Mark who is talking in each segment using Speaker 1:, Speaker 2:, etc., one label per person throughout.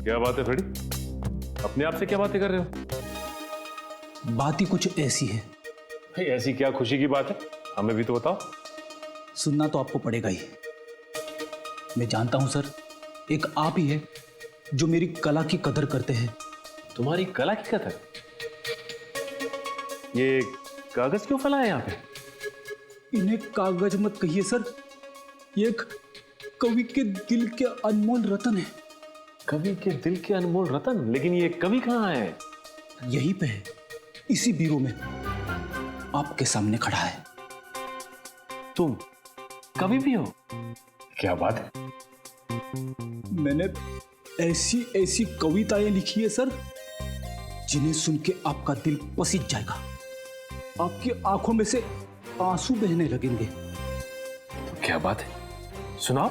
Speaker 1: क्या बात है फ्रेडी? अपने आप से क्या बातें कर रहे हो?
Speaker 2: बात ही कुछ ऐसी है।
Speaker 1: भाई ऐसी क्या खुशी की बात है, हमें भी तो बताओ।
Speaker 2: सुनना तो आपको पड़ेगा ही। मैं जानता हूं सर, एक आप ही है जो मेरी कला की कदर करते हैं।
Speaker 1: तुम्हारी कला की कदर? ये कागज क्यों फैला है यहाँ पे?
Speaker 2: इन्हें कागज मत कहिए सर, ये एक कवि के दिल के अनमोल रतन है।
Speaker 1: कवि के दिल के अनमोल रतन? लेकिन ये कवि कहाँ है?
Speaker 2: यहीं पे है, इसी बीरो में, आपके सामने खड़ा है।
Speaker 1: तुम कवि भी हो? क्या बात है।
Speaker 2: मैंने ऐसी ऐसी कविताएं लिखी है सर, जिन्हें सुन के आपका दिल पसीज जाएगा, आपकी आंखों में से आंसू बहने लगेंगे।
Speaker 1: तो क्या बात है, सुनाओ।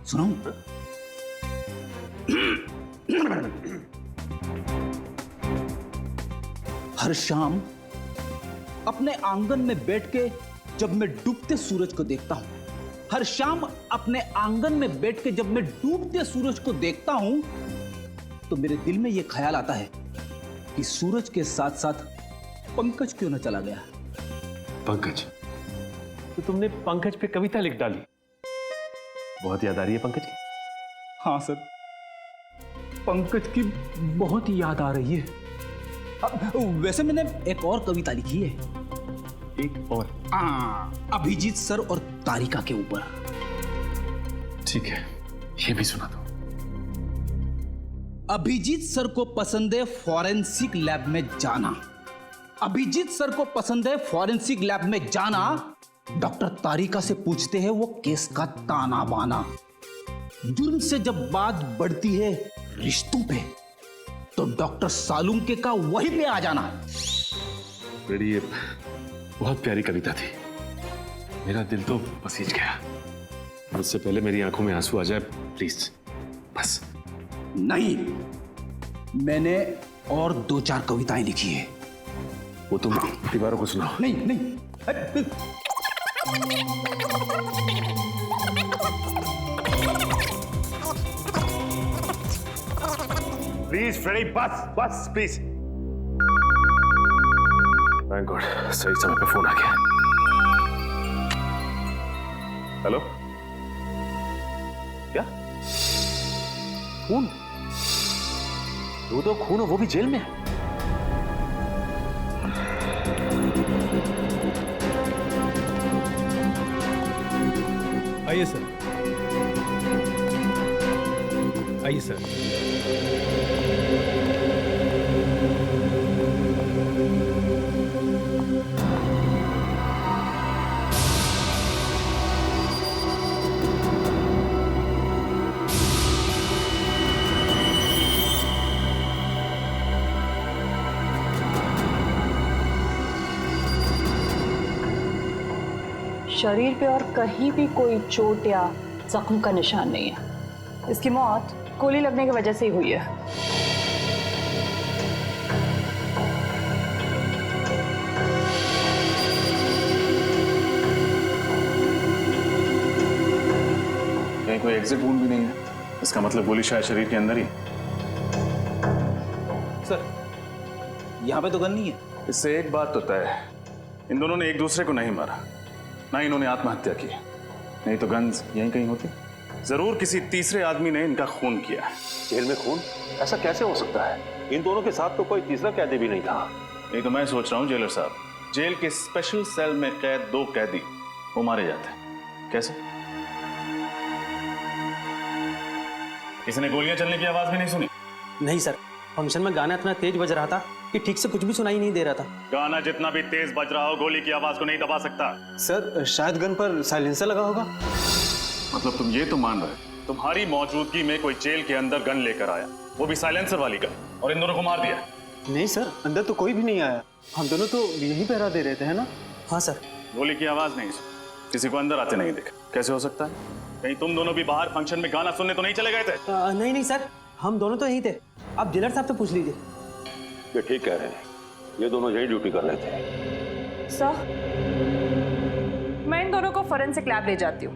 Speaker 2: सुनाऊं? हर शाम अपने आंगन में बैठ के जब मैं डूबते सूरज को देखता हूं, हर शाम अपने आंगन में बैठ के जब मैं डूबते सूरज को देखता हूं, तो मेरे दिल में यह ख्याल आता है कि सूरज के साथ साथ पंकज क्यों न चला गया।
Speaker 1: पंकज? तो तुमने पंकज पे कविता लिख डाली? बहुत याद आ रही है पंकज की?
Speaker 2: हाँ सर, पंकज की बहुत याद आ रही है। वैसे मैंने एक और कविता लिखी है।
Speaker 1: एक और?
Speaker 2: अभिजीत सर और तारिका के ऊपर।
Speaker 1: ठीक है, ये भी सुना दो।
Speaker 2: अभिजीत सर को पसंद है फॉरेंसिक लैब में जाना। अभिजीत सर को पसंद है फॉरेंसिक लैब में जाना। डॉक्टर तारिका से पूछते हैं वो केस का ताना बाना। जुर्म से जब बात बढ़ती है रिश्तों पे, तो डॉक्टर सालुंके का वहीं पे आ जाना।
Speaker 1: बड़ी ये बहुत प्यारी कविता थी, मेरा दिल तो पसीज गया। उससे पहले मेरी आंखों में आंसू आ जाए प्लीज, बस।
Speaker 2: नहीं, मैंने और 2-4 कविताएं लिखी है।
Speaker 1: वो तुम दीवारों को सुनाओ।
Speaker 2: नहीं नहीं,
Speaker 1: प्लीज फ्रेडी, बस बस प्लीज। थैंक गॉड, सही समय पे फोन आ गया। हेलो? क्या खून? तो खून हो, वो भी जेल में?
Speaker 3: आइए सर, आइए सर।
Speaker 4: शरीर पे और कहीं भी कोई चोट या जख्म का निशान नहीं है। इसकी मौत गोली लगने की वजह से ही हुई है।
Speaker 5: कहीं कोई एग्जिट वुंड भी नहीं है, इसका मतलब गोली शायद शरीर के अंदर ही।
Speaker 2: सर, यहां पे तो गन नहीं है।
Speaker 5: इससे एक बात तो तय है, इन दोनों ने एक दूसरे को नहीं मारा, ना इन्होंने आत्महत्या की, नहीं तो गन्स यहीं कहीं होती। जरूर किसी तीसरे आदमी ने इनका खून किया है।
Speaker 6: जेल में खून? ऐसा कैसे हो सकता है? इन दोनों के साथ तो कोई तीसरा कैदी भी नहीं था।
Speaker 5: यही तो मैं सोच रहा हूँ जेलर साहब, जेल के स्पेशल सेल में कैद 2 कैदी वो मारे जाते हैं, कैसे? किसी ने गोलियां चलने की आवाज भी नहीं सुनी?
Speaker 7: नहीं सर, फंक्शन में गाना इतना तेज बज रहा था कि ठीक से कुछ भी सुनाई नहीं दे रहा था।
Speaker 5: गाना जितना भी तेज बज रहा हो, गोली की आवाज को नहीं दबा सकता।
Speaker 7: सर, शायद गन पर साइलेंसर लगा होगा।
Speaker 5: मतलब तुम ये तो मान रहे तुम्हारी मौजूदगी में कोई जेल के अंदर गन लेकर आया, वो भी साइलेंसर वाली गन, और इन दोनों को मार दिया?
Speaker 7: नहीं सर, अंदर तो कोई भी नहीं आया, हम दोनों तो यही पहरा दे रहे थे, है ना? हाँ सर।
Speaker 5: गोली की आवाज नहीं सुनी, किसी को अंदर आते नहीं देखा, कैसे हो सकता है? कहीं तुम दोनों भी बाहर फंक्शन में गाना सुनने तो नहीं चले गए थे?
Speaker 7: नहीं नहीं सर, हम दोनों तो यही थे, आप जेलर साहब से पूछ लीजिए।
Speaker 6: ये ठीक कह रहे हैं, ये दोनों यही ड्यूटी कर रहे थे।
Speaker 4: सर, मैं इन दोनों को फोरेंसिक लैब ले जाती हूँ।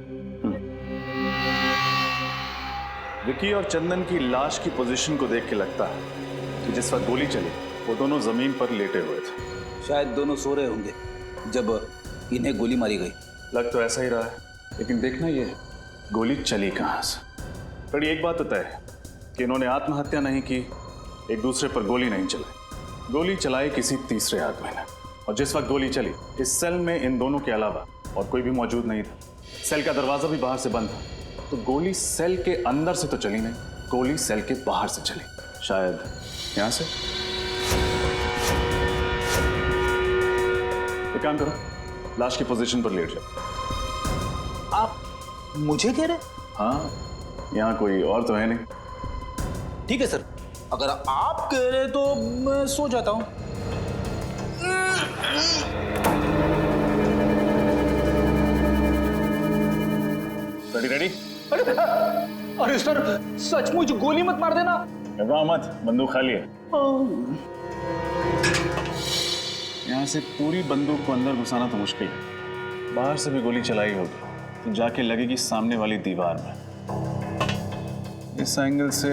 Speaker 5: विकी और चंदन की लाश की पोजीशन को देख के लगता है कि जिस वक्त गोली चली वो दोनों जमीन पर लेटे हुए थे।
Speaker 2: शायद दोनों सो रहे होंगे जब इन्हें गोली मारी गई।
Speaker 5: लग तो ऐसा ही रहा है, लेकिन देखना ये गोली चली कहाँ से। बड़ी एक बात तो तय है कि इन्होंने आत्महत्या नहीं की, एक दूसरे पर गोली नहीं चलाई। गोली चलाई किसी तीसरे आदमी ने, और जिस वक्त गोली चली इस सेल में इन दोनों के अलावा और कोई भी मौजूद नहीं था। सेल का दरवाजा भी बाहर से बंद था, तो गोली सेल के अंदर से तो चली नहीं, गोली सेल के बाहर से चली, शायद यहां से। एक काम करो, लाश की पोजीशन पर लेट जाओ।
Speaker 2: आप मुझे कह रहे?
Speaker 5: हाँ, यहाँ कोई और तो है नहीं।
Speaker 2: ठीक है सर, अगर आप कह रहे तो मैं सो जाता हूं।
Speaker 5: रेडी?
Speaker 2: अरे सर, सचमुच गोली मत मार देना।
Speaker 5: घबराओ मत, बंदूक खाली है। यहाँ से पूरी बंदूक को अंदर घुसाना तो मुश्किल है, बाहर से भी गोली चलाई होगी तो जाके लगेगी सामने वाली दीवार में। इस एंगल से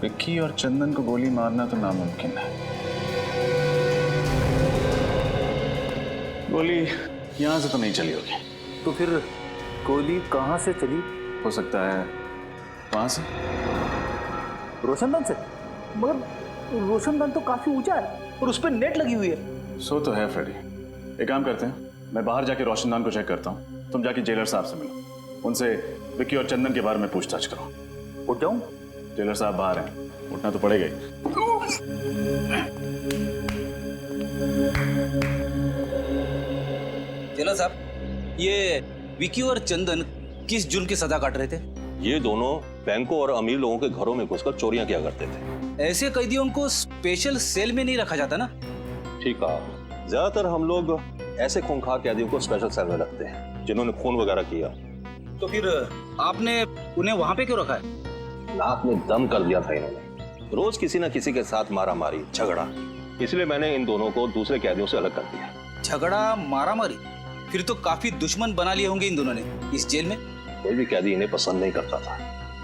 Speaker 5: विक्की और चंदन को गोली मारना तो नामुमकिन है। गोली यहाँ से तो नहीं चली होगी,
Speaker 7: तो फिर गोली कहाँ से चली?
Speaker 5: हो सकता है वहां से।
Speaker 7: रोशनदान से? मगर रोशनदान तो काफी ऊंचा है और उस पर नेट लगी हुई है।
Speaker 5: सो तो है फ्रेडी। एक काम करते हैं, मैं बाहर जाके रोशनदान को चेक करता हूँ, तुम जाके जेलर साहब से मिलो, उनसे विक्की और चंदन के बारे में पूछताछ करो।
Speaker 7: उठ जाऊं?
Speaker 5: जेलर साहब बाहर हैं, उठना तो पड़ेगा ही।
Speaker 2: जेलर साहब, ये विकी और चंदन किस जुर्म की सजा काट रहे थे?
Speaker 6: ये दोनों बैंकों और अमीर लोगों के घरों में घुसकर चोरियां किया करते थे।
Speaker 2: ऐसे कैदियों को स्पेशल सेल में नहीं रखा जाता ना?
Speaker 6: ठीक है, ज्यादातर हम लोग ऐसे खूंखार कैदियों को स्पेशल सेल में रखते हैं जिन्होंने खून वगैरह किया।
Speaker 2: तो फिर आपने उन्हें वहां पे क्यों रखा है?
Speaker 6: नाक में दम कर दिया था इन्होंने, रोज किसी न किसी के साथ मारा मारी झगड़ा, इसलिए मैंने इन दोनों को दूसरे कैदियों से अलग कर दिया।
Speaker 2: झगड़ा मारा मारी? फिर तो काफी दुश्मन बना लिए होंगे इन दोनों ने इस जेल में।
Speaker 6: कोई भी कैदी इन्हें पसंद नहीं करता था।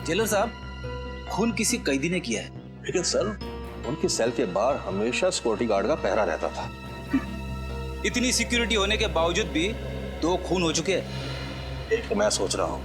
Speaker 2: जेलर साहब, खून किसी कैदी ने किया है,
Speaker 6: लेकिन सर उनकी सेल के बाहर हमेशा सिक्योरिटी गार्ड का पहरा रहता था।
Speaker 2: इतनी सिक्योरिटी होने के बावजूद भी 2 खून हो चुके हैं।
Speaker 6: एक तो मैं सोच रहा हूँ,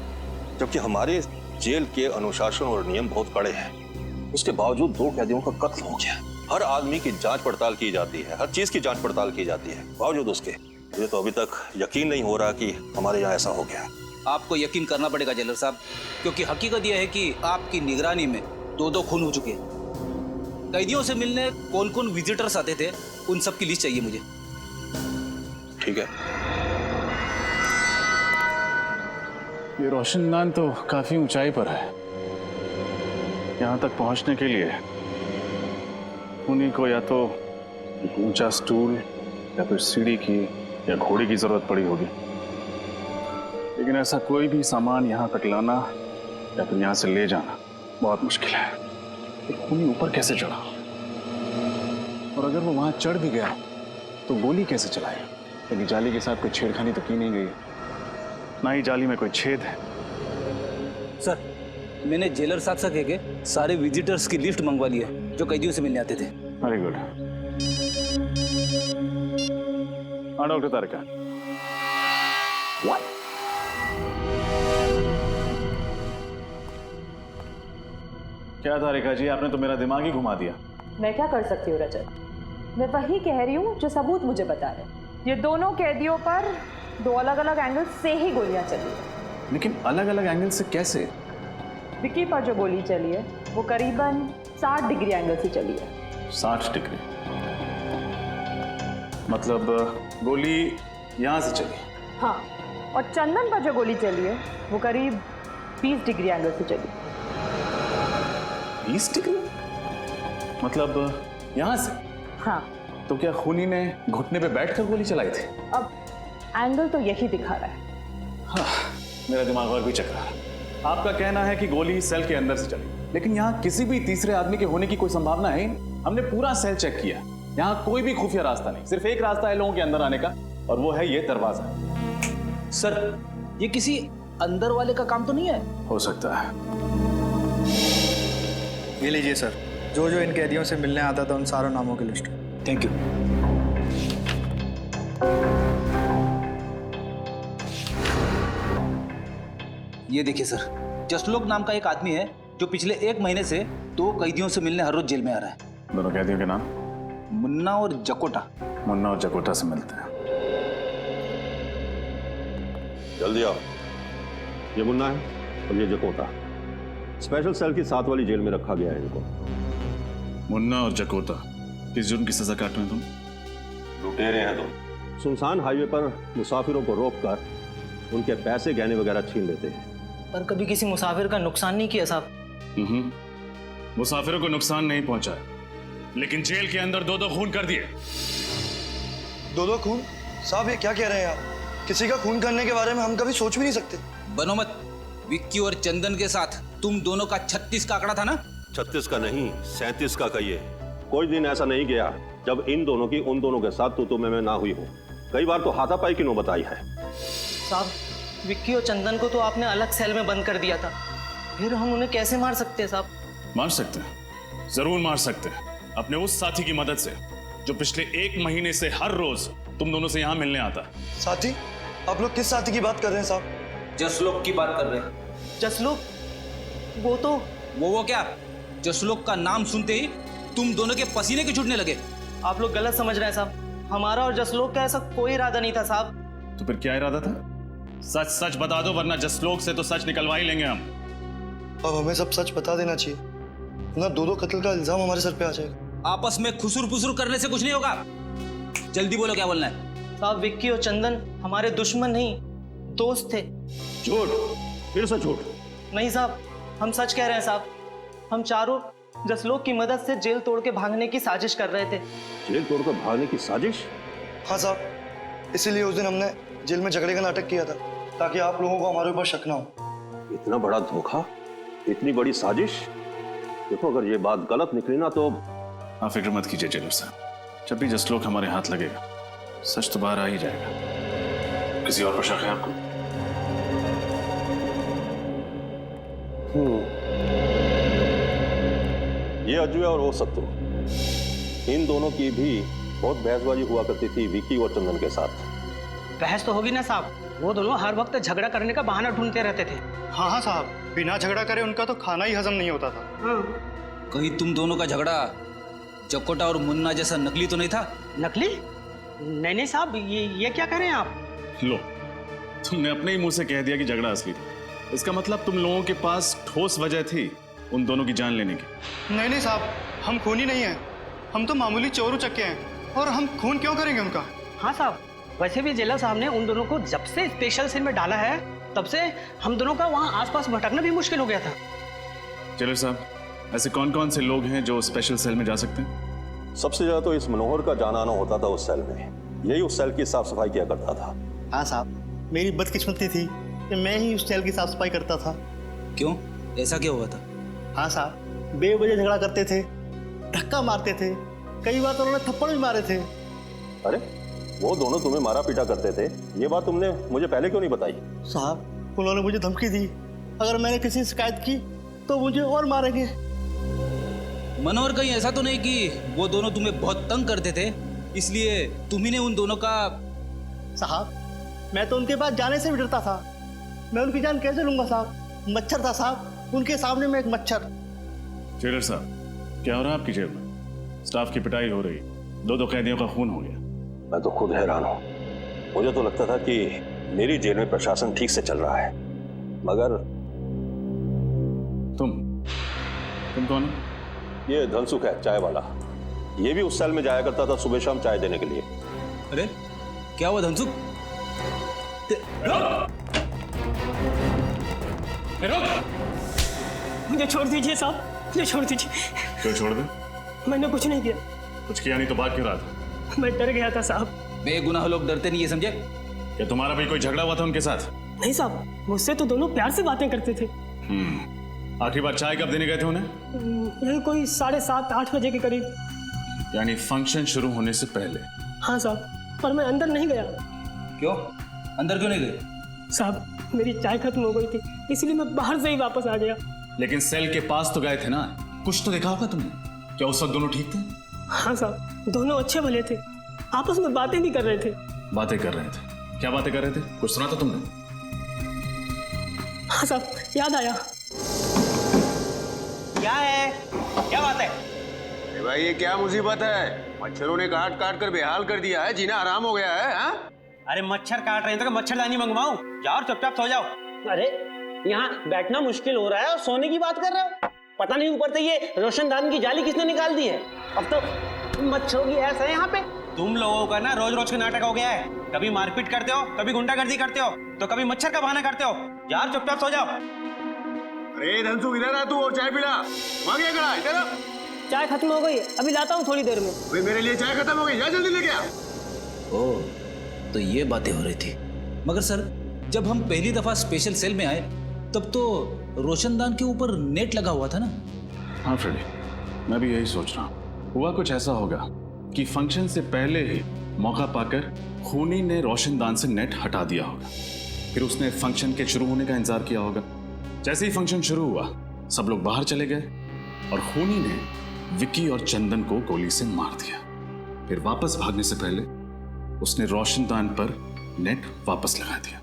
Speaker 6: जबकि हमारे जेल के अनुशासन और नियम बहुत कड़े हैं, उसके बावजूद 2 कैदियों का कत्ल हो गया। हर आदमी की जांच पड़ताल की जाती है, हर चीज की जांच पड़ताल की जाती है, बावजूद उसके मुझे तो अभी तक यकीन नहीं हो रहा कि हमारे यहाँ ऐसा हो गया।
Speaker 2: आपको यकीन करना पड़ेगा जेलर साहब, क्योंकि हकीकत यह है कि आपकी निगरानी में 2 खून हो चुके हैं। कैदियों से मिलने कौन कौन विजिटर्स आते थे, उन सब की लिस्ट चाहिए मुझे।
Speaker 6: ठीक है।
Speaker 5: ये रोशनदान तो काफी ऊंचाई पर है, यहाँ तक पहुंचने के लिए उन्हीं को या तो एक ऊंचा स्टूल या फिर सीढ़ी की या घोड़े की जरूरत पड़ी होगी, लेकिन ऐसा कोई भी सामान यहाँ तक लाना या फिर यहाँ से ले जाना बहुत मुश्किल है। एक खूनी ऊपर कैसे चढ़ा, और अगर वो वहां चढ़ भी गया तो गोली कैसे चलाएगा, क्योंकि जाली के साथ कोई छेड़खानी तो की नहीं गई, ना ही जाली में कोई छेद है।
Speaker 2: सर, मैंने जेलर साहब से कह के सारे विजिटर्स की लिस्ट मंगवा ली है जो कैदियों से मिलने आते थे।
Speaker 5: Very good. हाँ डॉक्टर तारिका। क्या तारिका जी, आपने तो मेरा दिमाग ही घुमा दिया।
Speaker 4: मैं क्या कर सकती हूँ रजत, मैं वही कह रही हूँ जो सबूत मुझे बता रहे। ये दोनों कैदियों पर 2 अलग अलग एंगल से ही गोलियां चली है।
Speaker 5: लेकिन अलग अलग एंगल से कैसे?
Speaker 4: विक्की पर जो गोली चली है वो करीबन 60 डिग्री एंगल से चली है।
Speaker 5: 60 डिग्री मतलब गोली यहां से चली?
Speaker 4: हाँ, और चंदन पर जो गोली चली है वो करीब 20 डिग्री एंगल से चली।
Speaker 5: 20 डिग्री मतलब यहां से?
Speaker 4: हाँ।
Speaker 5: तो क्या खूनी ने घुटने पे बैठकर गोली चलाई थी?
Speaker 4: अब एंगल तो यही दिखा रहा है।
Speaker 5: हाँ, मेरा दिमाग और भी चकरा है। आपका कहना है कि गोली सेल के अंदर से चली, लेकिन यहाँ किसी भी तीसरे आदमी के होने की कोई संभावना है? हमने पूरा सेल चेक किया, यहाँ कोई भी खुफिया रास्ता नहीं, सिर्फ एक रास्ता है लोगों के अंदर आने का, और वो है ये दरवाजा।
Speaker 2: सर, ये किसी अंदर वाले का काम तो नहीं है?
Speaker 5: हो सकता है।
Speaker 7: ये लीजिए सर, जो जो इन कैदियों से मिलने आता था उन सारों नामों की लिस्ट।
Speaker 2: Thank you. ये देखिए सर, जसलोक नाम का एक आदमी है जो पिछले 1 महीने से 2 कैदियों से मिलने हर रोज जेल में आ रहा है।
Speaker 5: दोनों कैदियों के नाम?
Speaker 2: मुन्ना और जकोटा।
Speaker 5: मुन्ना और जकोटा से मिलते हैं।
Speaker 6: जल्दी आओ। ये मुन्ना है और ये जकोटा। स्पेशल सेल की 7 वाली जेल में रखा गया है इनको।
Speaker 5: मुन्ना और जकोटा, किस जुर्म की सजा काट रहे हैं तुम?
Speaker 6: लुटेरे हैं तुम। सुनसान हाईवे पर मुसाफिरों को रोककर उनके पैसे गहने वगैरह छीन लेते हैं।
Speaker 8: पर कभी किसी मुसाफिर का नुकसान नहीं किया साहब।
Speaker 5: मुसाफिरों को नुकसान नहीं पहुंचा, लेकिन जेल के अंदर 2-2 खून कर दिए।
Speaker 9: 2-2 खून? साहब ये क्या कह रहे हैं आप? किसी का खून करने के बारे में हम कभी सोच भी नहीं सकते।
Speaker 2: बनो मत। विक्की और चंदन के साथ तुम दोनों का 36 का आंकड़ा था ना?
Speaker 6: 36 का नहीं, 37 का कहिए। कोई दिन ऐसा नहीं गया जब इन दोनों की उन दोनों के साथ तू में ना हुई हो। कई बार तो हाथापाई की नौबत आई है।
Speaker 8: साहब, विक्की और चंदन को तो आपने अलग सेल में बंद कर दिया था, फिर हम उन्हें कैसे मार सकते हैं साहब?
Speaker 5: मार सकते हैं, जरूर मार सकते हैं, अपने उस साथी की मदद से जो पिछले 1 महीने से हर रोज तुम दोनों से यहाँ मिलने आता।
Speaker 9: साथी? आप लोग किस साथी की बात कर रहे हैं साहब?
Speaker 2: जसलोक की बात कर रहे हैं।
Speaker 8: जसलोक? वो तो
Speaker 2: वो क्या? जसलोक का नाम सुनते ही तुम दोनों के पसीने के छूटने लगे।
Speaker 8: आप लोग गलत समझ रहे हैं साहब। हमारा और जसलोक का ऐसा कोई इरादा नहीं था साहब।
Speaker 5: तो फिर क्या इरादा था? सच सच बता दो, वरना जसलोक से तो सच निकलवा ही लेंगे हम।
Speaker 9: अब हमें सब सच बता देना चाहिए, ना 2-2 कत्ल का इल्जाम हमारे सर पे आ जाएगा।
Speaker 2: आपस में खुसुर फुसुर करने से कुछ नहीं होगा। जल्दी बोलो क्या बोलना है।
Speaker 8: साहब, विक्की और चंदन हमारे दुश्मन नहीं, दोस्त थे।
Speaker 6: झूठ, फिर से झूठ।
Speaker 8: नहीं साहब, हम सच कह रहे हैं साहब। हम चारों जसलोक की मदद से जेल तोड़ के भागने की साजिश कर रहे थे।
Speaker 6: जेल तोड़कर भागने की साजिश?
Speaker 9: हाँ साहब, इसीलिए उस दिन हमने जेल में झगड़े का नाटक किया था, ताकि आप लोगों को हमारे ऊपर शक ना हो।
Speaker 6: इतना बड़ा धोखा, इतनी बड़ी साजिश। देखो, अगर ये बात गलत निकली ना तो
Speaker 5: आप फिक्र मत कीजिए जेलर साहब, जब भी जसलोक हमारे हाथ लगेगा सच तो बाहर आ ही जाएगा। किसी और पर शक है आपको?
Speaker 6: ये अज्जू है और वो सत्तू। इन दोनों की भी बहुत बहसबाजी हुआ करती थी विक्की और चंदन के साथ।
Speaker 8: बहस तो होगी ना साहब, वो दोनों हर वक्त झगड़ा करने का बहाना ढूंढते रहते थे।
Speaker 10: हाँ हाँ साहब, बिना झगड़ा करे उनका तो खाना ही हजम नहीं होता था।
Speaker 2: कहीं तुम दोनों का झगड़ा जकोटा और मुन्ना जैसा नकली तो नहीं था?
Speaker 8: नकली? नहीं साहब, ये क्या कह रहे हैं आप?
Speaker 5: लो, तुमने अपने ही मुंह से कह दिया कि झगड़ा असली था। इसका मतलब तुम लोगों के पास ठोस वजह थी उन दोनों की जान लेने की।
Speaker 10: नहीं साहब, हम खूनी नहीं हैं, हम तो मामूली चोर उचक्के हैं, और हम खून क्यों करेंगे उनका?
Speaker 8: हाँ साहब, वैसे भी जेलर साहब ने उन दोनों को जब से स्पेशल सेल में डाला है तब से हम दोनों का वहाँ आसपास भटकना भी मुश्किल हो गया था।
Speaker 5: जेलर साहब, ऐसे कौन कौन से लोग हैं जो स्पेशल सेल में जा सकते हैं?
Speaker 6: सबसे ज्यादा तो इस मनोहर का जाना आना होता था उस सेल में। यही उस सेल की साफ सफाई किया करता था।
Speaker 10: हाँ साहब, मेरी बदकिस्मती थी कि मैं ही उस सेल की साफ सफाई करता था।
Speaker 2: क्यों? ऐसा क्या हुआ था?
Speaker 10: हाँ साहब, बेवजह झगड़ा करते थे, धक्का मारते थे, कई बार तो उन्होंने थप्पड़ भी मारे थे।
Speaker 6: अरे, वो दोनों तुम्हें मारा पीटा करते थे, ये बात तुमने मुझे पहले क्यों नहीं बताई?
Speaker 10: साहब, उन्होंने मुझे धमकी दी, अगर मैंने किसी से शिकायत की तो मुझे और मारेंगे।
Speaker 2: मनोहर, कहीं ऐसा तो नहीं कि वो दोनों तुम्हें बहुत तंग करते थे इसलिए तुम्ही ने उन दोनों का?
Speaker 10: साहब, मैं तो उनके पास जाने से भी डरता था। मैं उनकी जान कैसे लूंगा साहब? मच्छर था साहब, उनके सामने में एक मच्छर।
Speaker 5: जेलर साहब, क्या हो रहा है आपकी जेल में? स्टाफ की पिटाई हो रही, 2-2 कैदियों का खून हो गया।
Speaker 6: मैं तो खुद हैरान हूं। मुझे तो लगता था कि मेरी जेल में प्रशासन ठीक से चल रहा है, मगर
Speaker 5: तुम कौन हो?
Speaker 6: ये धनसुख है, चाय वाला। ये भी उस सेल में जाया करता था सुबह शाम चाय देने के लिए।
Speaker 2: अरे क्या हुआ धनसुख?
Speaker 8: मुझे छोड़ दीजिए साहब, मुझे छोड़ दीजिए।
Speaker 5: क्यों छोड़ दे?
Speaker 8: मैंने कुछ नहीं किया।
Speaker 5: कुछ किया नहीं तो बात क्यों रहा था?
Speaker 8: मैं डर गया था साहब।
Speaker 2: बेगुनाह लोग डरते नहीं है, समझे?
Speaker 5: क्या तुम्हारा भी कोई झगड़ा हुआ था उनके साथ?
Speaker 8: नहीं साहब, मुझसे तो दोनों प्यार से बातें करते थे।
Speaker 5: आखिरी बार चाय कब देने गए थे उन्हें?
Speaker 8: यही कोई 7:30-8 बजे के करीब।
Speaker 5: यानी फंक्शन शुरू होने से पहले?
Speaker 8: हाँ साहब, पर मैं अंदर नहीं गया।
Speaker 2: क्यों? अंदर क्यों नहीं गए?
Speaker 8: साहब, मेरी चाय खत्म हो गई थी, इसलिए मैं बाहर से ही वापस आ गया।
Speaker 5: लेकिन सेल के पास तो गए थे ना? कुछ तो देखा होगा तुमने। क्या उस वक्त दोनों ठीक थे?
Speaker 11: हाँ साहब, दोनों अच्छे भले थे, आपस में बातें भी कर रहे थे।
Speaker 5: बातें कर रहे थे? क्या बातें कर रहे थे? कुछ सुना था तुमने?
Speaker 11: हाँ साहब, याद आया।
Speaker 8: क्या है, क्या बात है?
Speaker 12: भाई ये क्या मुसीबत है? मच्छरों ने काट काट कर बेहाल कर दिया है, जीना आराम हो गया है। हाँ?
Speaker 8: अरे मच्छर काट रहे हैं तो मच्छरदानी मंगवाऊं? जाओ और चुपचाप सो जाओ।
Speaker 10: अरे यहाँ बैठना मुश्किल हो रहा है और सोने की बात कर रहे हो? पता नहीं ऊपर से ये रोशनदान की जाली किसने निकाल दी है। अब तो मच्छरों की ऐसा है यहाँ पे।
Speaker 8: तुम लोगों का ना रोज रोज का नाटक हो गया है। कभी मारपीट करते हो, कभी गुंडागर्दी करते हो, तो कभी मच्छर का बहाना करते हो। यार चुपचाप सो जाओ।
Speaker 12: अरे धनसु इधर आ तू और चाय पिला। वहां गया कड़ा, इधर आ।
Speaker 11: चाय खत्म हो गई, अभी लाता हूँ थोड़ी देर में।
Speaker 12: भाई मेरे लिए चाय खत्म हो गई, जा जल्दी लेके आ।
Speaker 2: ओह, तो ये बातें हो रही थी। मगर सर, जब हम पहली दफा स्पेशल सेल में आए तब तो रोशनदान के ऊपर नेट लगा हुआ था ना?
Speaker 5: हाँ फ्रेडी, मैं भी यही सोच रहा हूँ। हुआ कुछ ऐसा होगा कि फंक्शन से पहले ही मौका पाकर खूनी ने रोशनदान से नेट हटा दिया होगा। फिर उसने फंक्शन के शुरू होने का इंतजार किया होगा। जैसे ही फंक्शन शुरू हुआ, सब लोग बाहर चले गए और खूनी ने विक्की और चंदन को गोली से मार दिया। फिर वापस भागने से पहले उसने रोशनदान पर नेट वापस लगा दिया।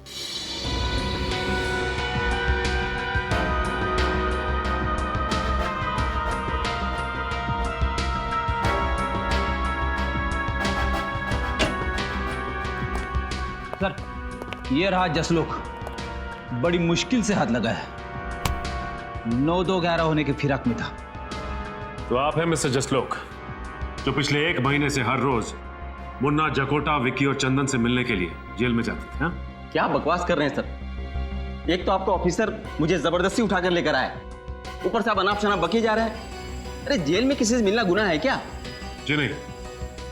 Speaker 2: सर, ये रहा जसलोक। बड़ी मुश्किल से हाथ लगा है। 9-2-11 होने की फिराक में था।
Speaker 1: तो आप हैं मिस्टर जसलोक, जो पिछले 1 महीने से हर रोज मुन्ना, जकोटा, विक्की और चंदन से मिलने के लिए जेल में जाते थे। हाँ?
Speaker 7: क्या बकवास कर रहे हैं सर? एक तो आपका ऑफिसर मुझे जबरदस्ती उठाकर लेकर आया, ऊपर से आप अनाप शनाप बके जा रहे हैं। अरे जेल में किसी से मिलना गुनाह है क्या?
Speaker 1: जी नहीं,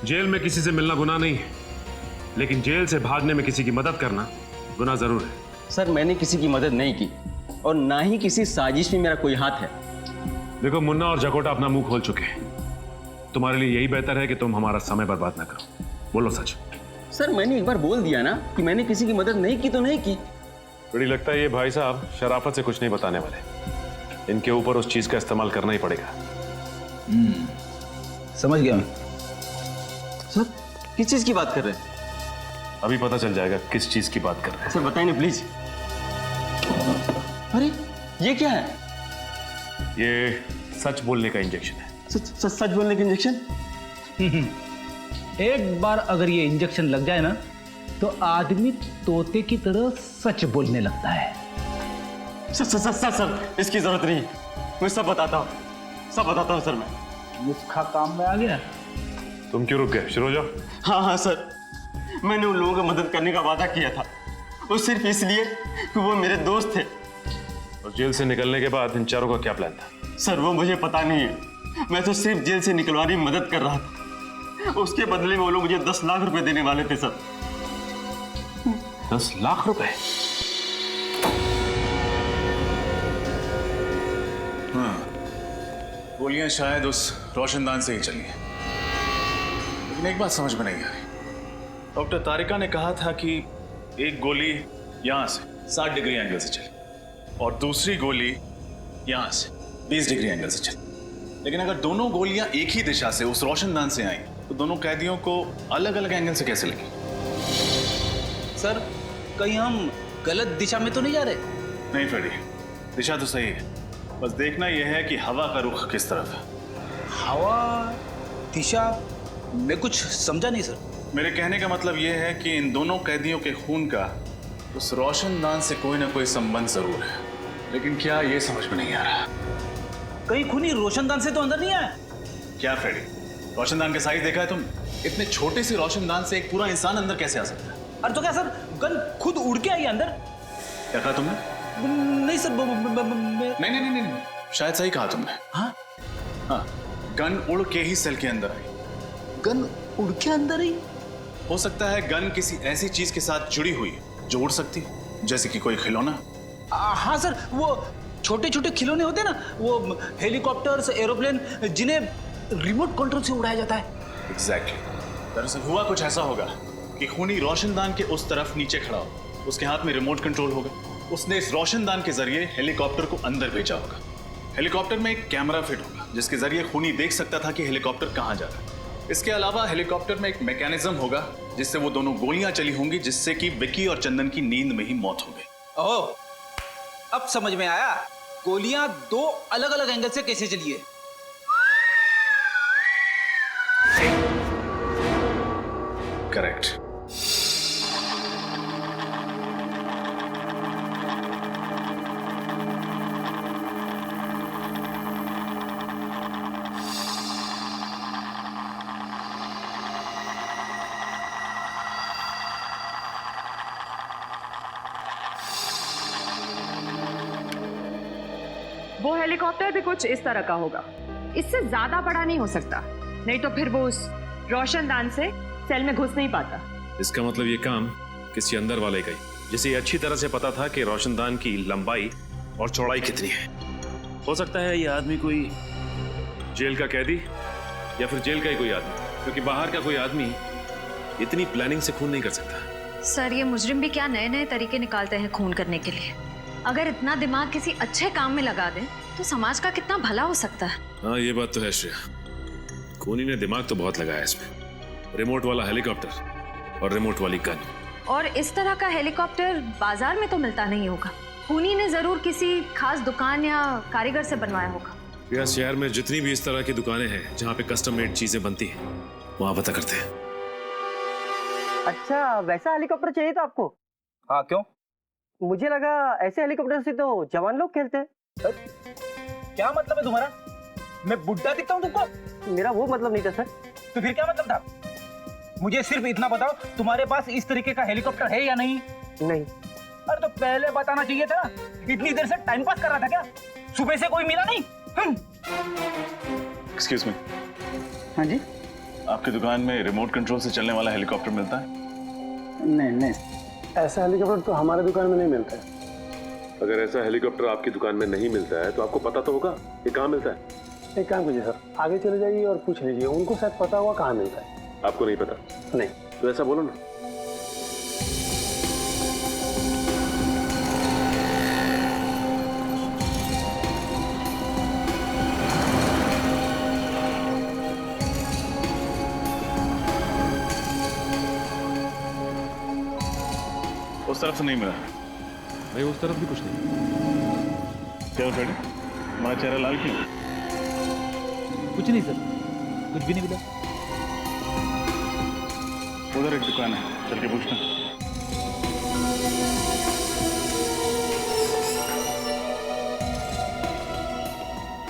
Speaker 1: जेल में किसी से मिलना गुनाह नहीं है, लेकिन जेल से भागने में किसी की मदद करना गुनाह जरूर है।
Speaker 7: सर, मैंने किसी की मदद नहीं की और ना ही किसी साजिश में मेरा कोई हाथ है।
Speaker 1: देखो, मुन्ना और जकोटा अपना मुंह खोल चुके हैं। तुम्हारे लिए यही बेहतर है कि तुम हमारा समय बर्बाद ना करो। बोलो सच।
Speaker 7: सर, मैंने एक बार बोल दिया ना कि मैंने किसी की मदद नहीं की तो नहीं की।
Speaker 1: बड़ी लगता है ये भाई साहब शराफत से कुछ नहीं बताने वाले। इनके ऊपर उस चीज का इस्तेमाल करना ही पड़ेगा।
Speaker 2: समझ गया मैं।
Speaker 7: सर, किस चीज की बात कर रहे हैं?
Speaker 1: अभी पता चल जाएगा किस चीज की बात कर रहे हैं।
Speaker 7: सर बताइए ना प्लीज। अरे ये क्या है?
Speaker 1: ये सच बोलने का इंजेक्शन है।
Speaker 7: सच बोलने का इंजेक्शन?
Speaker 2: एक बार अगर ये इंजेक्शन लग जाए ना, तो आदमी तोते की तरह सच बोलने लगता है।
Speaker 7: सर, इसकी जरूरत नहीं, मैं सब बताता हूँ सर। मैं
Speaker 2: नुस्खा काम में आ गया।
Speaker 1: तुम क्यों रुक गए? शुरू हो जाओ।
Speaker 7: हाँ सर, मैंने उन लोगों की मदद करने का वादा किया था, वो सिर्फ इसलिए कि वो मेरे दोस्त थे।
Speaker 1: और जेल से निकलने के बाद इन चारों का क्या प्लान था?
Speaker 7: सर वो मुझे पता नहीं है, मैं तो सिर्फ जेल से निकलवाने में मदद कर रहा था। उसके बदले में वो लोग मुझे 10 लाख रुपए देने वाले थे सर।
Speaker 1: 10 लाख रुपए?
Speaker 5: हाँ, गोलियां शायद उस रोशनदान से ही चली हैं। लेकिन एक बात समझ में नहीं आ रही। डॉक्टर तारिका ने कहा था कि एक गोली यहां से 60 डिग्री एंगल से चली और दूसरी गोली यहां से 20 डिग्री एंगल से चली। लेकिन अगर दोनों गोलियां एक ही दिशा से उस रोशनदान से आई तो दोनों कैदियों को अलग अलग एंगल से कैसे लगी?
Speaker 2: सर, कहीं हम गलत दिशा में तो नहीं जा रहे?
Speaker 5: नहीं फ्रेडी, दिशा तो सही है, बस देखना यह है कि हवा का रुख किस तरफ है।
Speaker 2: हवा, दिशा, मैं कुछ समझा नहीं सर।
Speaker 5: मेरे कहने का मतलब यह है कि इन दोनों कैदियों के खून का उस रोशनदान से कोई ना कोई संबंध जरूर है, लेकिन क्या ये समझ में नहीं आ रहा।
Speaker 2: कहीं खूनी रोशनदान से तो अंदर नहीं आया?
Speaker 5: क्या फ्रेडी, रोशनदान के साइज देखा है तुम? इतने छोटे से रोशनदान से एक पूरा इंसान अंदर कैसे आ सकता है?
Speaker 2: अरे तो क्या सर, गन खुद उड़ के आई अंदर?
Speaker 5: क्या कहा तुमने?
Speaker 2: नहीं सर,
Speaker 5: नहीं, शायद सही कहा तुमने।
Speaker 2: हाँ,
Speaker 5: गन उड़ के ही सेल के अंदर आई।
Speaker 2: गन उड़ के अंदर ही?
Speaker 5: हो सकता है गन किसी ऐसी चीज के साथ जुड़ी हुई जो उड़ सकती है, जैसे कि कोई खिलौना।
Speaker 2: हाँ सर, वो छोटे छोटे खिलौने होते हैं ना, वो हेलीकॉप्टर्स, एरोप्लेन, जिन्हें रिमोट कंट्रोल से उड़ाया जाता है।
Speaker 5: एग्जैक्टली। दरअसल हुआ कुछ ऐसा होगा कि खूनी रोशनदान के उस तरफ नीचे खड़ा हो, उसके हाथ में रिमोट कंट्रोल होगा, उसने इस रोशनदान के जरिए हेलीकॉप्टर को अंदर भेजा होगा। हेलीकॉप्टर में एक कैमरा फिट होगा जिसके जरिए खूनी देख सकता था कि हेलीकॉप्टर कहां जा रहा है। इसके अलावा हेलीकॉप्टर में एक मैकेनिज्म होगा जिससे वो दोनों गोलियां चली होंगी, जिससे कि विक्की और चंदन की नींद में ही मौत हो गई।
Speaker 2: ओह, अब समझ में आया गोलियां दो अलग अलग एंगल से कैसे चली है।
Speaker 1: करेक्ट।
Speaker 4: वो हेलीकॉप्टर भी कुछ इस तरह का होगा, इससे ज्यादा बड़ा नहीं हो सकता, नहीं तो फिर वो उस रोशनदान से सेल में घुस नहीं पाता।
Speaker 1: इसका मतलब ये काम किसी अंदर वाले का ही, जिसे ये अच्छी तरह से पता था कि रोशनदान की लंबाई और चौड़ाई कितनी है। हो सकता है ये आदमी कोई जेल का कैदी या फिर जेल का ही कोई आदमी, क्योंकि बाहर का कोई आदमी इतनी प्लानिंग से खून नहीं कर सकता।
Speaker 13: सर, ये मुजरिम भी क्या नए नए तरीके निकालते हैं खून करने के लिए। अगर इतना दिमाग किसी अच्छे काम में लगा दें तो समाज का कितना भला हो सकता है।
Speaker 1: हाँ, ये बात तो है श्रेया। खूनी ने दिमाग तो बहुत लगाया इसमें। रिमोट वाला हेलीकॉप्टर और रिमोट वाली गन।
Speaker 13: और इस तरह का हेलीकॉप्टर बाजार में तो मिलता नहीं होगा। खूनी ने जरूर किसी खास दुकान या कारीगर से बनवाया होगा।
Speaker 1: या शहर में जितनी भी इस तरह की दुकानें हैं जहाँ पे कस्टम मेड चीजें बनती हैं, वहाँ पता करते हैं।
Speaker 10: अच्छा, वैसा हेलीकॉप्टर चाहिए था आपको?
Speaker 2: हाँ, क्यों?
Speaker 10: मुझे लगा ऐसे हेलीकॉप्टर से तो जवान लोग खेलते हैं।
Speaker 2: क्या मतलब है तुम्हारा? मैं बुड्ढा दिखता हूँ तुमको?
Speaker 10: मेरा वो मतलब नहीं था सर।
Speaker 2: तो फिर क्या मतलब था? मुझे सिर्फ इतना बताओ, तुम्हारे पास इस तरीके का हेलीकॉप्टर है या नहीं?
Speaker 10: नहीं।
Speaker 2: अरे तो पहले बताना चाहिए था। इतनी देर से टाइम पास कर रहा था क्या? सुबह से कोई मिला नहीं?
Speaker 5: Excuse me.
Speaker 2: हाँ जी।
Speaker 5: आपकी दुकान में रिमोट कंट्रोल से चलने वाला हेलीकॉप्टर मिलता है?
Speaker 3: नहीं, ऐसा हेलीकॉप्टर तो हमारे दुकान में नहीं मिलता है।
Speaker 1: अगर ऐसा हेलीकॉप्टर आपकी दुकान में नहीं मिलता है तो आपको पता तो होगा ये कहाँ मिलता है।
Speaker 3: एक काम कीजिए सर, आगे चले जाइए और पूछ लीजिए, उनको शायद पता होगा कहाँ मिलता है।
Speaker 1: आपको नहीं पता?
Speaker 3: नहीं।
Speaker 1: तो ऐसा बोलो ना।
Speaker 5: उस तरफ से नहीं मिला।
Speaker 1: नहीं, उस तरफ भी कुछ नहीं।
Speaker 5: क्या फ्रेडी, हमारा चेहरा लाल क्यों?
Speaker 2: कुछ नहीं सर, कुछ भी नहीं मिला।
Speaker 5: उधर एक दुकान है, चल के पूछना।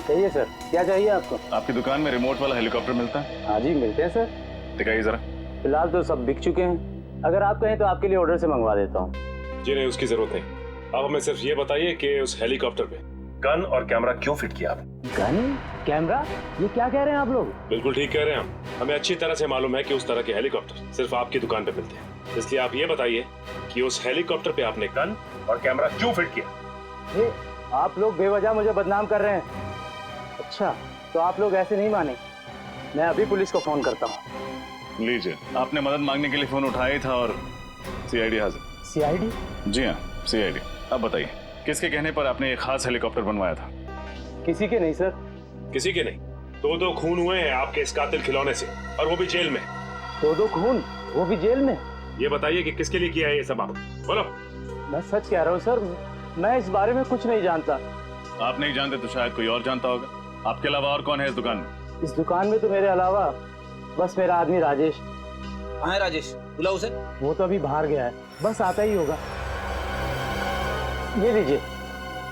Speaker 3: कहिए सर, क्या चाहिए आपको?
Speaker 5: आपकी दुकान में रिमोट वाला हेलीकॉप्टर मिलता है?
Speaker 3: हाँ जी, मिलते हैं सर।
Speaker 5: दिखाइए जरा।
Speaker 3: फिलहाल तो सब बिक चुके हैं, अगर आप कहें तो आपके लिए ऑर्डर से मंगवा देता हूँ।
Speaker 1: जी नहीं, उसकी जरूरत नहीं। आप हमें सिर्फ ये बताइए कि उस हेलीकॉप्टर पे गन और कैमरा क्यों फिट किया आपने?
Speaker 3: गन, कैमरा, ये क्या कह रहे हैं आप लोग?
Speaker 1: बिल्कुल ठीक कह रहे हैं हम। हमें अच्छी तरह से मालूम है कि उस तरह के हेलीकॉप्टर सिर्फ आपकी दुकान पे मिलते हैं, इसलिए आप ये बताइए कि उस हेलीकॉप्टर पे आपने गन और कैमरा क्यों फिट किया?
Speaker 3: ये आप लोग बेवजह मुझे बदनाम कर रहे हैं। अच्छा, तो आप लोग ऐसे नहीं माने, मैं अभी पुलिस को फोन करता हूँ।
Speaker 5: लीजिए, आपने मदद मांगने के लिए फोन उठाया ही था और सीआईडी हाजिर।
Speaker 3: सीआईडी?
Speaker 5: जी हाँ, सीआईडी। अब बताइए, किसके कहने पर आपने एक खास हेलीकॉप्टर बनवाया था?
Speaker 3: किसी के नहीं सर।
Speaker 1: किसी के नहीं? दो खून हुए हैं आपके इस कातिल खिलौने से, और वो भी जेल में।
Speaker 3: दो खून, वो भी जेल में?
Speaker 1: ये बताइए कि किसके लिए किया है ये सब आप, बोलो।
Speaker 3: मैं सच कह रहा हूँ सर, मैं इस बारे में कुछ नहीं जानता।
Speaker 5: आप नहीं जानते तो शायद कोई और जानता होगा। आपके अलावा और कौन है इस दुकान में?
Speaker 3: इस दुकान में तो मेरे अलावा बस मेरा आदमी राजेश।
Speaker 2: कहाँ है राजेश? बुलाओ उसे।
Speaker 3: वो तो अभी बाहर गया है, बस आता ही होगा। ये लीजिए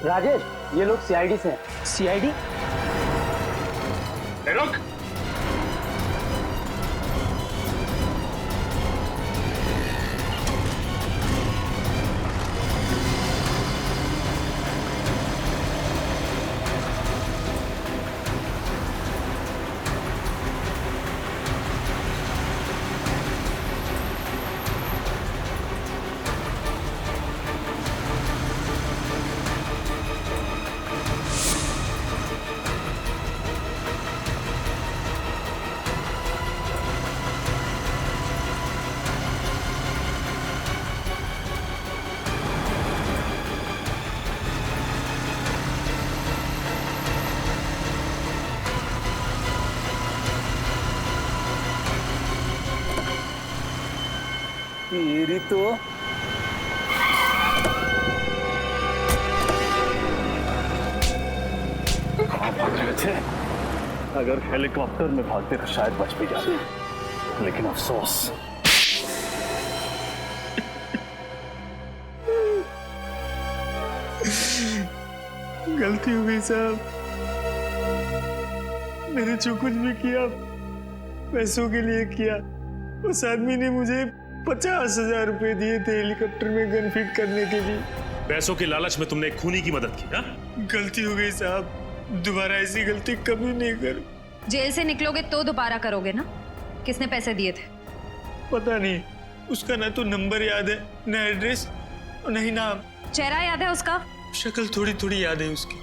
Speaker 3: राजेश, ये लोग सीआईडी से हैं।
Speaker 2: सीआईडी?
Speaker 1: रुक।
Speaker 2: तेरी तो
Speaker 5: कहाँ भाग रहे थे? अगर हेलीकॉप्टर में भागते तो शायद बच भी जाते, लेकिन अफसोस
Speaker 14: गलती हो गई साहब। मैंने जो कुछ भी किया पैसों के लिए किया। उस आदमी ने मुझे 50,000 रुपए दिए थे हेलीकॉप्टर में गन फिट करने के लिए।
Speaker 1: पैसों के लालच में तुमने एक खूनी की मदद की?
Speaker 14: गलती हो गई साहब, दोबारा ऐसी गलती कभी नहीं कर।
Speaker 13: जेल से निकलोगे तो दोबारा करोगे ना? किसने पैसे दिए थे?
Speaker 14: पता नहीं, उसका ना तो नंबर याद है, ना एड्रेस, ना ही नाम।
Speaker 13: चेहरा याद है उसका?
Speaker 14: शक्ल थोड़ी थोड़ी याद है उसकी।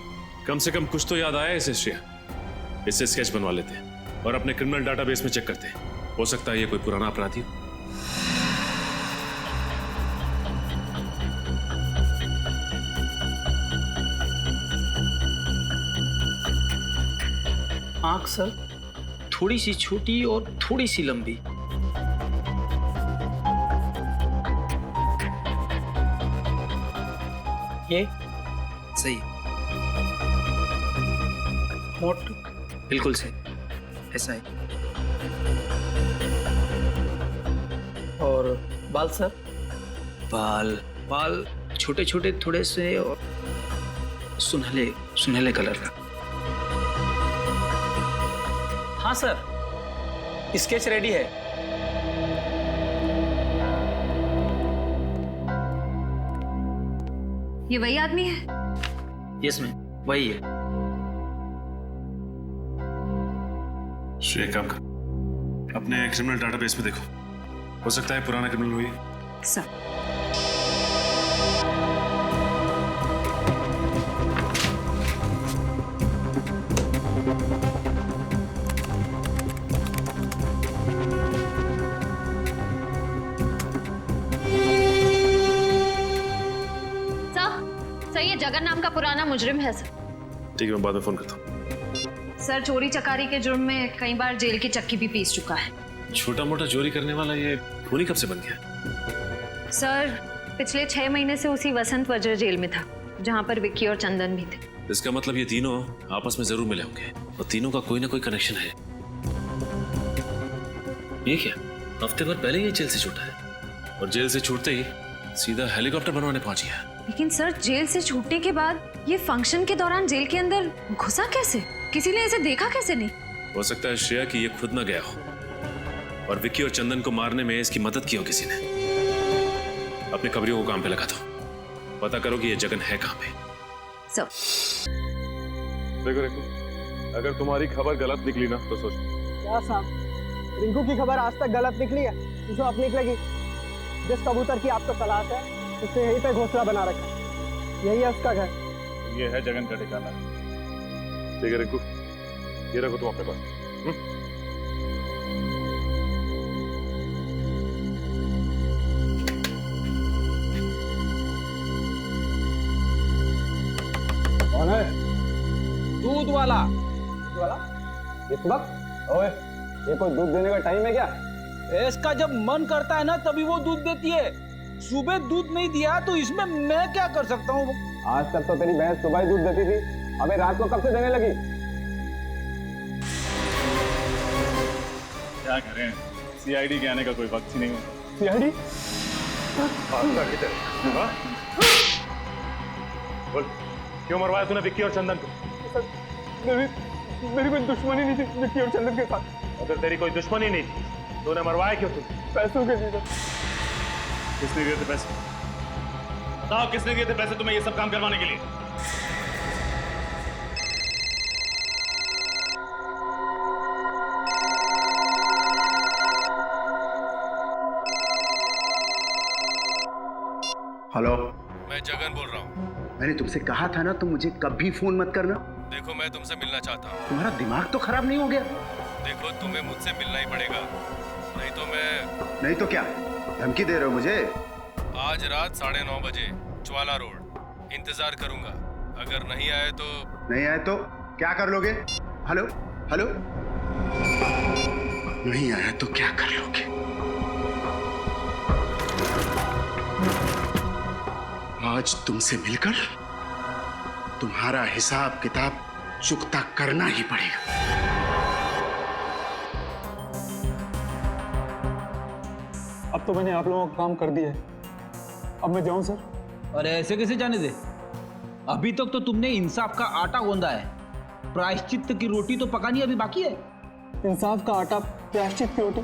Speaker 1: कम से कम कुछ तो याद आया इसे श्रेया। इससे स्केच बनवा लेते हैं और अपने क्रिमिनल डाटाबेस में चेक करते हैं। हो सकता है ये कोई पुराना अपराधी हो।
Speaker 2: आंख सर थोड़ी सी छोटी और थोड़ी सी लंबी। ये सही। होठ बिल्कुल सही, ऐसा है। और बाल सर? बाल छोटे छोटे थोड़े से और सुनहले सुनहले कलर का। हाँ सर, स्केच रेडी है।
Speaker 13: ये वही आदमी है?
Speaker 2: यस मैम, वही है।
Speaker 1: श्रेया, काम कर, अपने क्रिमिनल डाटाबेस में देखो, हो सकता है पुराना क्रिमिनल हुई।
Speaker 13: सर ये जगन नाम का पुराना मुजरिम है सर।
Speaker 1: ठीक है, मैं बाद में फोन करता हूँ।
Speaker 13: सर चोरी चकारी के जुर्म में कई बार जेल की चक्की भी पीस चुका है।
Speaker 1: छोटा मोटा चोरी करने वाला ये खूनी कब से बन गया?
Speaker 13: सर पिछले 6 महीने से उसी वसंत वज्र जेल में था, जहाँ पर विक्की और चंदन भी थे।
Speaker 1: इसका मतलब ये तीनों आपस में जरूर मिले होंगे और तीनों का कोई ना कोई कनेक्शन है। ये क्या, हफ्ते भर पहले ये जेल से छूटा है और जेल से छूटते ही सीधा हेलीकॉप्टर बनवाने पहुंच गया।
Speaker 13: लेकिन सर जेल से छूटने के बाद ये फंक्शन के दौरान जेल के अंदर घुसा कैसे? किसी ने इसे देखा कैसे नहीं?
Speaker 1: हो सकता है श्रेया कि ये खुद ना गया हो और विक्की और चंदन को मारने में इसकी मदद की हो किसी ने। अपने खबरियों को काम पे लगा दो, पता करो कि ये जगन है कहाँ पे।
Speaker 13: सर
Speaker 1: देखो रिंकू, अगर तुम्हारी खबर गलत निकली ना तो सोच।
Speaker 15: क्या साहब, रिंकू की खबर आज तक गलत निकली है? जो अब निकलेगी, जिस कबूतर की आपको तलाश है उससे यहीं पे घोंसला बना रखा है, यही है उसका घर।
Speaker 5: ये है जगन का ठिकाना।
Speaker 1: ठीक है रिंकू, ये रखो तुम अपने पास।
Speaker 15: कौन है?
Speaker 2: दूध वाला।
Speaker 15: इस वक्त? ओए, ये कोई दूध देने का टाइम है क्या?
Speaker 2: इसका जब मन करता है ना तभी वो दूध देती है। सुबह दूध नहीं दिया तो इसमें मैं क्या कर सकता हूँ?
Speaker 15: आज तक तो तेरी भैंस सुबह ही दूध देती थी, अबे रात को कब से देने लगी?
Speaker 5: क्या करें, सीआईडी के आने का कोई वक्त ही नहीं हुआ।
Speaker 15: सीआईडी?
Speaker 1: बोल, क्यों मरवाया तूने विक्की और चंदन को?
Speaker 15: मेरी कोई दुश्मनी नहीं थी विक्की और चंदन के साथ।
Speaker 1: अगर तेरी कोई दुश्मनी नहीं थी, तूने मरवाया क्यों? तू
Speaker 15: पैसों के लिए।
Speaker 5: किसने दिए थे पैसे? बताओ, किसने दिए थे पैसे तुम्हें ये सब काम करवाने के लिए?
Speaker 16: हेलो,
Speaker 6: मैं जगन बोल रहा हूँ।
Speaker 16: मैंने तुमसे कहा था ना, तुम मुझे कभी फोन मत करना।
Speaker 6: देखो, मैं तुमसे मिलना चाहता हूँ।
Speaker 16: तुम्हारा दिमाग तो खराब नहीं हो गया?
Speaker 6: देखो, तुम्हें मुझसे मिलना ही पड़ेगा, नहीं तो मैं।
Speaker 16: नहीं तो क्या धमकी दे रहे हो मुझे?
Speaker 6: आज रात 9:30 बजे ज्वाला रोड इंतजार करूंगा। अगर नहीं आए तो?
Speaker 16: नहीं आए तो क्या कर लोगे? हेलो हेलो, नहीं आया तो क्या कर लोगे? आज तुमसे मिलकर तुम्हारा हिसाब किताब चुकता करना ही पड़ेगा।
Speaker 14: अब तो मैंने आप लोगों का काम कर दिया है, अब मैं जाऊं सर?
Speaker 2: अरे ऐसे कैसे जाने दे? अभी तक तो तुमने इंसाफ का आटा गूंदा है, प्रायश्चित की रोटी तो पकानी अभी बाकी है।
Speaker 14: इंसाफ का आटा, प्रायश्चित की रोटी?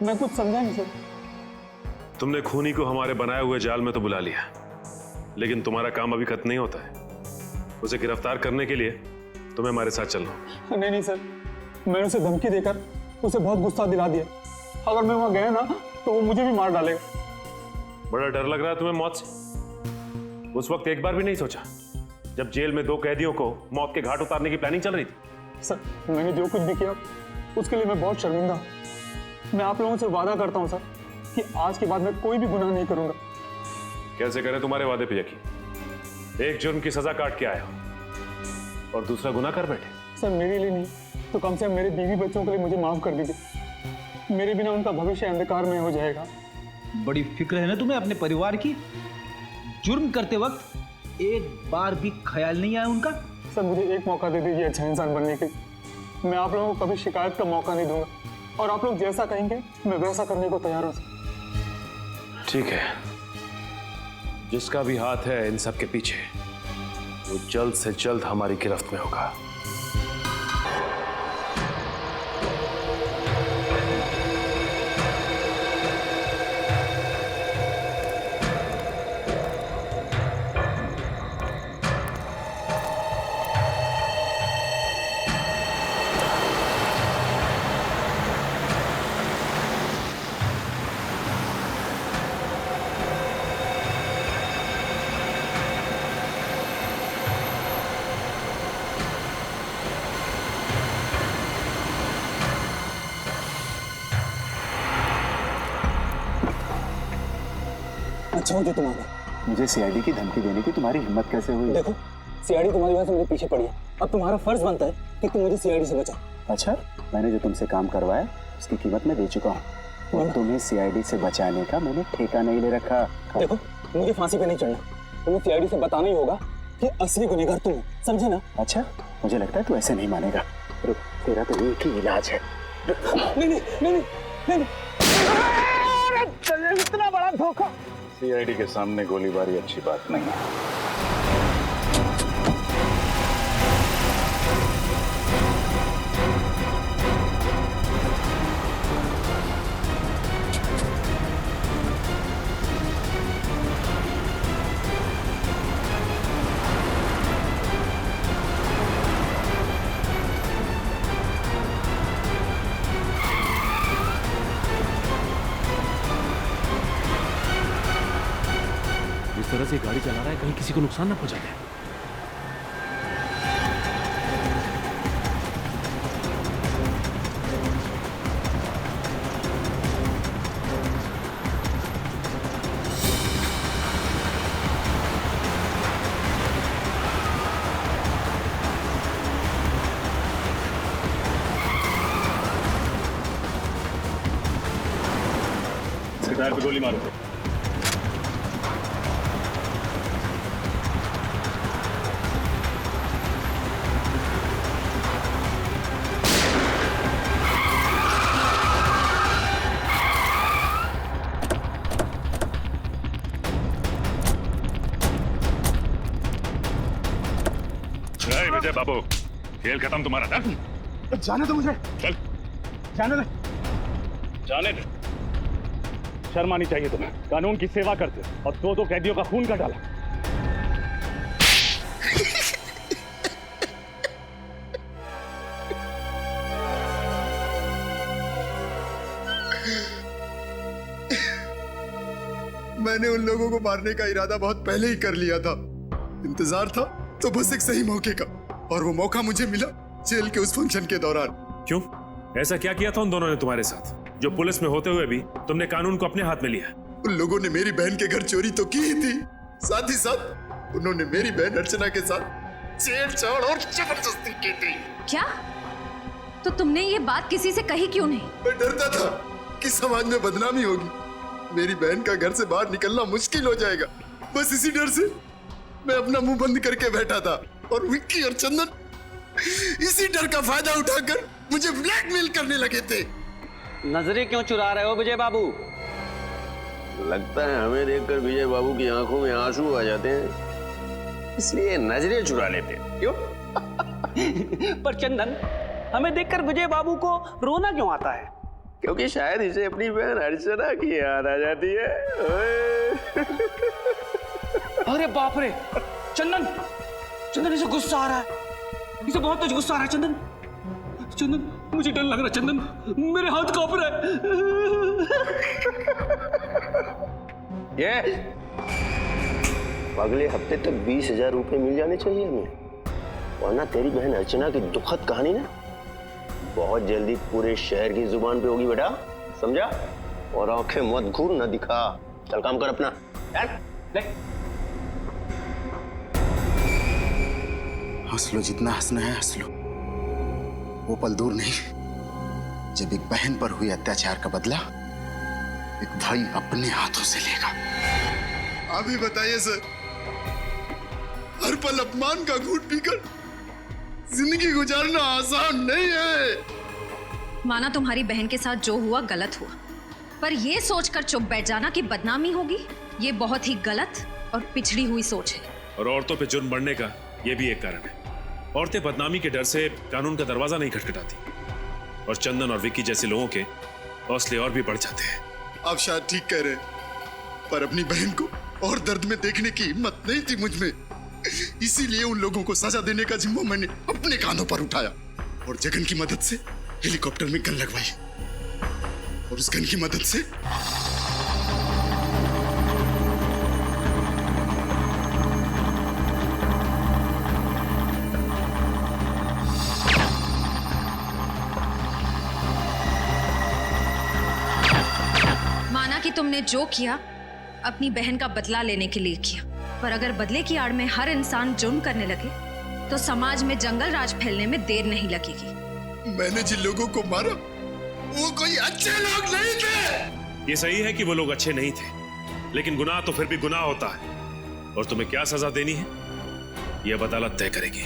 Speaker 14: मैं कुछ समझा नहीं सर।
Speaker 1: तुमने खूनी को हमारे बनाए हुए जाल में तो बुला लिया, लेकिन तुम्हारा काम अभी खत्म नहीं होता है। उसे गिरफ्तार करने के लिए तुम्हें हमारे साथ चलना होगा।
Speaker 14: नहीं सर, मैंने उसे धमकी देकर उसे बहुत गुस्सा दिला दिया। अगर मैं वहां गया ना तो वो मुझे भी मार डालेगा।
Speaker 1: बड़ा डर लग रहा है तुम्हें मौत से? उस वक्त एक बार भी नहीं सोचा जब जेल में 2 कैदियों को मौत के घाट उतारने की प्लानिंग चल रही थी?
Speaker 14: सर, मैंने जो कुछ भी किया उसके लिए मैं बहुत शर्मिंदा हूं। मैं आप लोगों से वादा करता हूं सर कि आज के बाद मैं कोई भी गुनाह नहीं करूंगा।
Speaker 1: कैसे करें तुम्हारे वादे पे यकीन? एक जुर्म की सजा काट के आए हो और दूसरा गुनाह कर बैठे।
Speaker 14: सर, मेरे लिए नहीं तो कम से कम मेरे बीवी बच्चों के लिए मुझे माफ कर दीजिए। मेरे बिना उनका भविष्य अंधकार में हो जाएगा।
Speaker 2: बड़ी फिक्र है ना तुम्हें अपने परिवार की? जुर्म करते वक्त एक बार भी ख्याल नहीं आया उनका?
Speaker 14: सर, मुझे एक मौका दे दीजिए अच्छा इंसान बनने के। मैं आप लोगों को कभी शिकायत का मौका नहीं दूंगा और आप लोग जैसा कहेंगे मैं वैसा करने को तैयार हूं सर।
Speaker 1: ठीक है, जिसका भी हाथ है इन सब के पीछे, वो जल्द से जल्द हमारी गिरफ्त में होगा।
Speaker 15: अच्छा हो जो तुम आ गए।
Speaker 16: मुझे सीआईडी की धमकी देने की तुम्हारी हिम्मत कैसे हुई?
Speaker 15: देखो, सीआईडी तुम्हारी वजह से मेरे पीछे पड़ी है। अब तुम्हारा फर्ज बनता है कि तुम मुझे सीआईडी से बचाओ।
Speaker 16: अच्छा, मैंने जो तुमसे काम करवाया उसकी कीमत मैं दे चुका हूँ और तुम्हें सीआईडी से बचाने का मैंने ठेका नहीं ले रखा।
Speaker 15: देखो, मुझे फांसी पे नहीं चढ़ना, तुम्हें सीआईडी से बताना ही होगा कि असली गुनहगार तुम हो, समझे ना?
Speaker 16: अच्छा, मुझे लगता है तू ऐसे नहीं मानेगा। रुक, तेरा तो एक ही इलाज है।
Speaker 15: नहीं। इतना बड़ा धोखा।
Speaker 5: सीआईडी के सामने गोलीबारी अच्छी बात नहीं है।
Speaker 1: जिस तरह से गाड़ी चला रहा है, कहीं किसी को नुकसान ना पहुंचा दे।
Speaker 5: टायर पे गोली मारो। विजय बाबू, खेल खत्म तुम्हारा।
Speaker 16: जाने दो मुझे।
Speaker 5: चल,
Speaker 16: जाने दे।
Speaker 5: जाने दे। शर्म आनी चाहिए तुम्हें। कानून की सेवा करते हो और 2 कैदियों का खून कर डाला।
Speaker 16: मैंने उन लोगों को मारने का इरादा बहुत पहले ही कर लिया था। इंतजार था तो बस एक सही मौके का, और वो मौका मुझे मिला जेल के उस फंक्शन के दौरान।
Speaker 1: क्यों? ऐसा क्या किया था उन दोनों ने तुम्हारे साथ, जो पुलिस में होते हुए भी तुमने कानून को अपने हाथ में लिया?
Speaker 16: उन लोगों ने मेरी बहन के घर चोरी तो की ही थी, साथ ही साथ उन्होंने मेरी बहन अर्चना के साथ छेड़छाड़ और जबरदस्ती की थी।
Speaker 13: क्या? तो तुमने ये बात किसी से कही क्यों नहीं?
Speaker 16: मैं डरता था कि समाज में बदनामी होगी, मेरी बहन का घर से बाहर निकलना मुश्किल हो जाएगा, बस इसी डर से मैं अपना मुंह बंद करके बैठा था और विक्की और चंदन इसी डर का फायदा उठाकर मुझे ब्लैकमेल करने लगे थे।
Speaker 10: नजरें क्यों चुरा रहे हो विजय बाबू?
Speaker 12: लगता है हमें देखकर विजय बाबू की आंखों में आंसू आ जाते हैं, इसलिए नजरें चुरा लेते हैं। क्यों?
Speaker 10: पर चंदन, हमें देखकर विजय बाबू को रोना क्यों आता है?
Speaker 12: क्योंकि शायद इसे अपनी बहन अर्चना की याद आ जाती है।
Speaker 8: अरे बाप रे, चंदन, चंदन इसे गुस्सा आ रहा है, इसे बहुत तेज गुस्सा आ रहा है। चंदन, चंदन, मुझे डर लग रहा है। चंदन, मेरे हाथ कांप रहा है।
Speaker 12: ये अगले हफ्ते तक 20,000 रुपए मिल जाने चाहिए हमें, वरना तेरी बहन अर्चना की दुखद कहानी ना बहुत जल्दी पूरे शहर की जुबान पे होगी बेटा, समझा? और आंखें मत घूर न दिखा, चल काम कर अपना। ले।
Speaker 16: हंस लो, जितना हंसना है हंस लो। वो पल दूर नहीं जब एक बहन पर हुए अत्याचार का बदला एक भाई अपने हाथों से लेगा। आप ही बताइए सर, हर पल अपमान का घूंट पीकर जिंदगी गुजारना आसान नहीं है।
Speaker 13: माना तुम्हारी बहन के साथ जो हुआ गलत हुआ, पर यह सोचकर चुप बैठ जाना कि बदनामी होगी, ये बहुत ही गलत और पिछड़ी हुई सोच है।
Speaker 1: और औरतों पे जुर्म बढ़ने का ये भी एक कारण है। औरतें बदनामी के डर से कानून का दरवाजा नहीं खटखटाती, और चंदन और विक्की जैसे लोगों के हौसले और भी बढ़ जाते हैं।
Speaker 16: आप शायद ठीक कह रहे हैं, पर अपनी बहन को और दर्द में देखने की हिम्मत नहीं थी मुझ में, इसीलिए उन लोगों को सजा देने का जिम्मा मैंने अपने कांधों पर उठाया और जगन की मदद से हेलीकॉप्टर में गन लगवाई, और उस गन की मदद से
Speaker 13: माना कि तुमने जो किया अपनी बहन का बदला लेने के लिए किया, पर अगर बदले की आड़ में हर इंसान जुर्म करने लगे तो समाज में जंगल राज फैलने में देर नहीं लगेगी।
Speaker 16: मैंने जिन लोगों को मारा वो कोई अच्छे लोग नहीं थे।
Speaker 1: ये सही है कि वो लोग अच्छे नहीं थे, लेकिन गुनाह तो फिर भी गुनाह होता है, और तुम्हें क्या सजा देनी है यह अदालत तय करेगी।